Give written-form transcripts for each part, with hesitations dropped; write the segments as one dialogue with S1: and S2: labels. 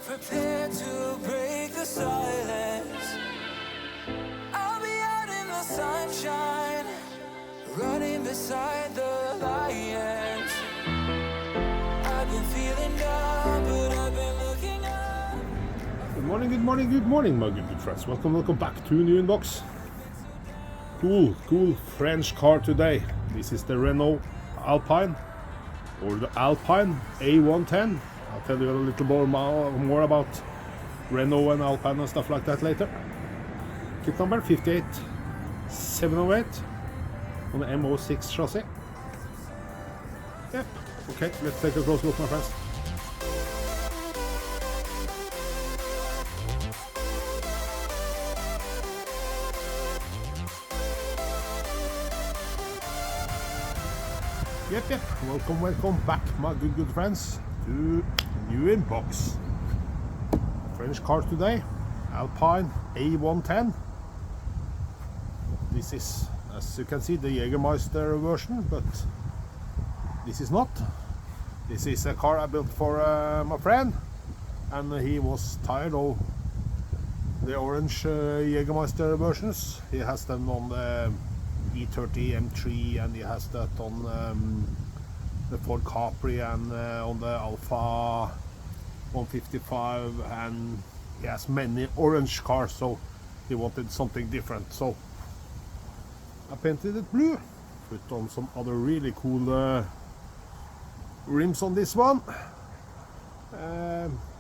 S1: prepared to break the silence. I'll be out in the sunshine, running beside the lions. I've been feeling down, but I've been looking up.
S2: Good morning, good morning, good morning, my good friends. Welcome back to New Inbox. Cool French car today. This is the Renault Alpine, or the Alpine A110. I'll tell you a little more about Renault and Alpine and stuff like that later. Kit number 58708 on the MO6 chassis. Yep, okay, let's take a close look, my friends. Yep, welcome back, my good friends, to New Inbox. French car today, Alpine A110. This is, as you can see, the Jägermeister version, but this is not. This is a car I built for my friend, and he was tired of the orange Jägermeister versions. He has them on the E30 M3, and he has that on the Ford Capri, and on the Alpha 155, and he has many orange cars, so he wanted something different. So I painted it blue, put on some other really cool rims on this one.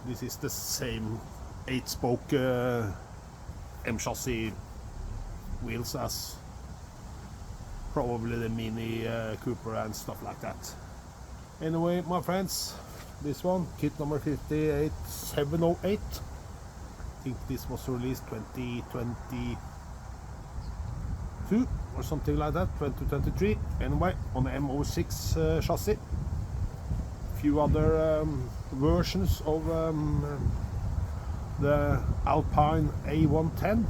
S2: This is the same 8-spoke M chassis wheels as probably the Mini Cooper and stuff like that. Anyway, my friends, this one, kit number 58708. I think this was released 2022 or something like that, 2023. Anyway, on the MO6 chassis. Few other versions of the Alpine A110,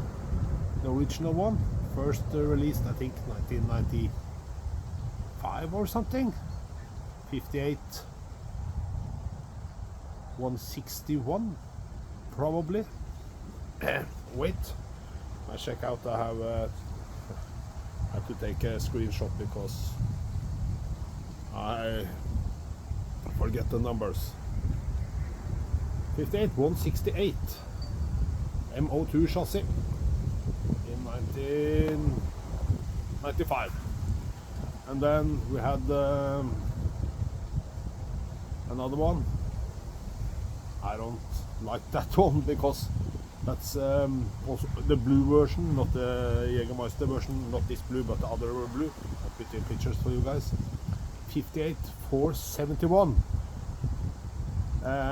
S2: the original one. First released, I think, 1995 or something. 58 161 probably. Wait, I check out. I have to take a screenshot because I forget the numbers. 58 168 MO2 chassis in 1995, and then we had another one. I don't like that one because that's also the blue version, not the Jägermeister version, not this blue but the other blue. I'll put in pictures for you guys. 58 471,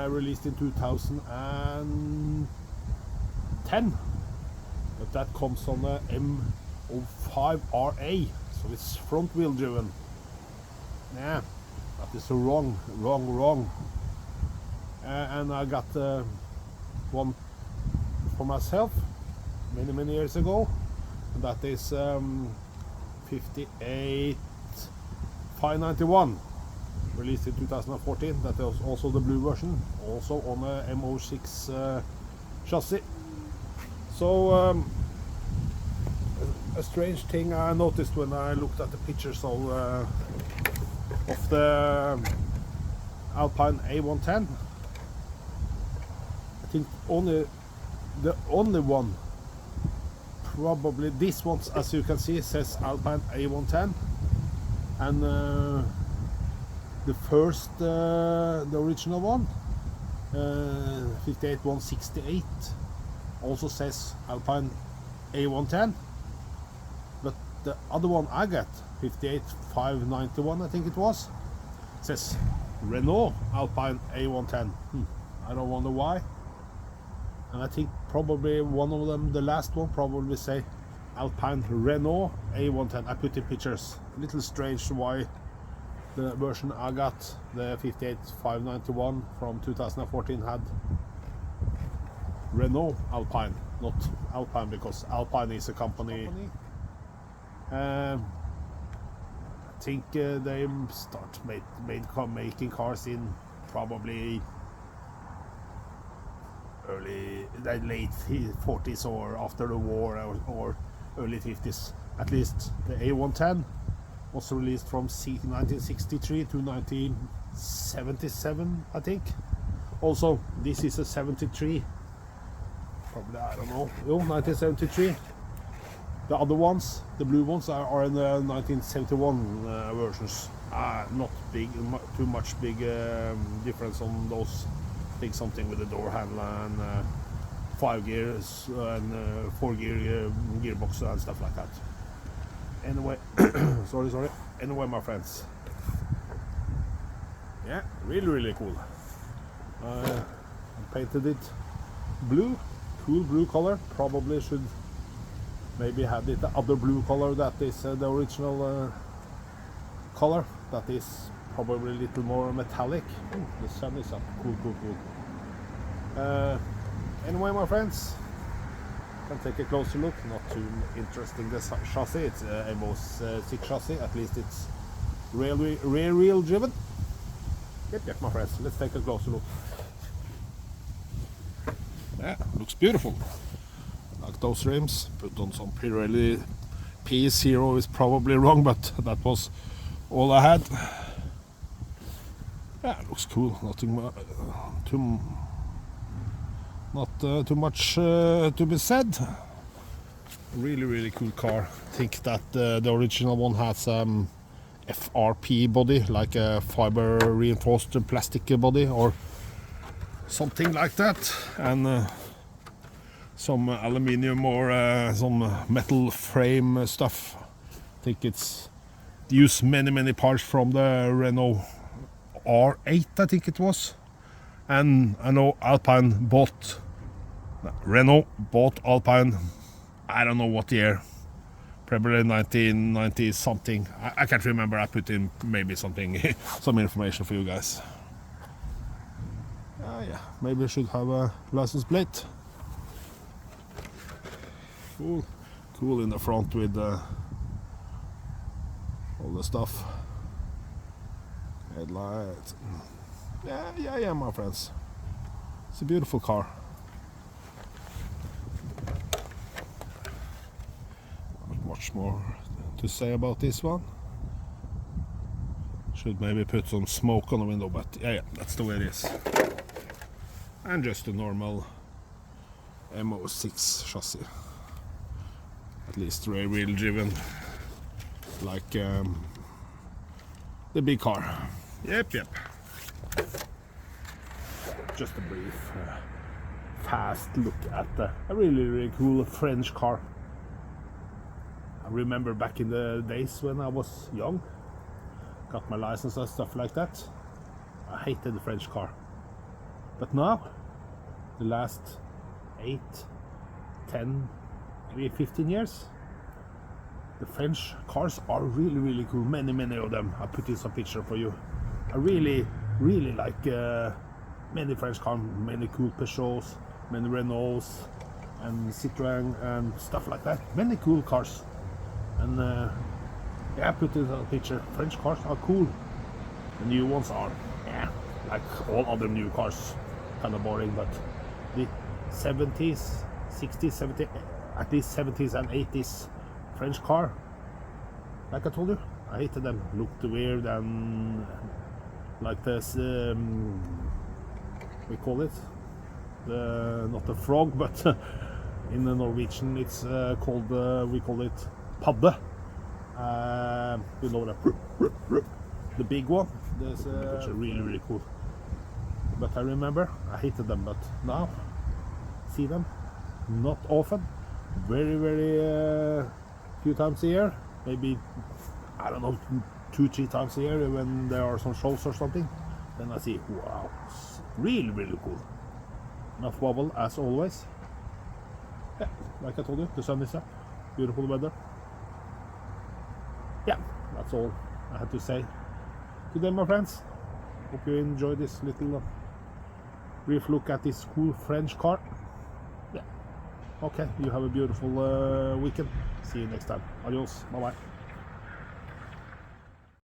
S2: released in 2010, but that comes on the M05RA, so it's front wheel driven. Yeah, that is wrong. And I got one for myself many years ago, and that is 58 591, released in 2014. That is also the blue version, also on a MO6 chassis. So a strange thing I noticed when I looked at the pictures of the Alpine A110. I think the only one, probably this one, as you can see, says Alpine A110, and the first, the original one, 58 168, also says Alpine A110, but the other one I got, 58 591, I think it was, says Renault Alpine A110. I don't wonder why. And I think probably one of them, the last one, probably say Alpine Renault A110. I put in pictures. A little strange why the version I got, the 58 591 from 2014, had Renault Alpine, not Alpine, because Alpine is a company. I think they start making cars in probably the late 40s or after the war, or early 50s. At least the A110 was released from 1963 to 1977, I think. Also, this is a 73, probably, I don't know, 1973. The other ones, the blue ones, are in the 1971 versions. Not big, too much big difference on those. I think something with the door handle and 5 gears and 4 gear gearbox and stuff like that. Anyway, sorry. Anyway, my friends. Yeah, really cool. I painted it blue, cool blue color. Probably should maybe had it the other blue color that is the original color. That is probably a little more metallic. The sun is up. Cool. Anyway, my friends, can take a closer look. Not too interesting, the chassis. It's a MO6 chassis. At least it's rear wheel driven. Yep, my friends. Let's take a closer look. Yeah, looks beautiful. Like those rims. Put on some Pirelli P0 is probably wrong, but that was all I had. Yeah, looks cool. Nothing too much to be said. Really cool car. I think that the original one has FRP body, like a fiber reinforced plastic body or something like that, and some aluminium or some metal frame stuff. I think it's used many parts from the Renault R8, I think it was. And I know Renault bought Alpine, I don't know what year, probably 1990 something. I can't remember. I put in maybe something, some information for you guys. Yeah, maybe I should have a license plate. Cool in the front with all the stuff. Headlights. Yeah, my friends. It's a beautiful car. Not much more to say about this one. Should maybe put some smoke on the window, but yeah, that's the way it is. And just a normal MO6 chassis. At least rear wheel driven, like the big car. Yep. Just a brief, fast look at a really cool French car. I remember back in the days when I was young, got my license and stuff like that. I hated the French car. But now, the last 8, 10, maybe 15 years, the French cars are really cool. Many of them. I put in some picture for you. I really like many French cars, many cool Peugeots, many Renaults and Citroën and stuff like that. Many cool cars. And yeah, I put in a picture. French cars are cool. The new ones are, like all other new cars, kind of boring. But the 70s, 60s, 70s, at least 70s and 80s French car, like I told you, I hated them. Looked weird and like this, we call it, not a frog, but in the Norwegian it's called, we call it padde. You know that, the big one. There's really cool. But I remember I hated them, but now see them not often, very few times a year, maybe, I don't know, 2-3 times a year when there are some shows or something. Then I see, wow, really cool. Enough wobble as always. Yeah, like I told you, the sun is up, beautiful weather. Yeah, that's all I had to say today, my friends. Hope you enjoyed this little brief look at this cool French car. Yeah. Okay, you have a beautiful weekend. See you next time. Adios. Bye bye.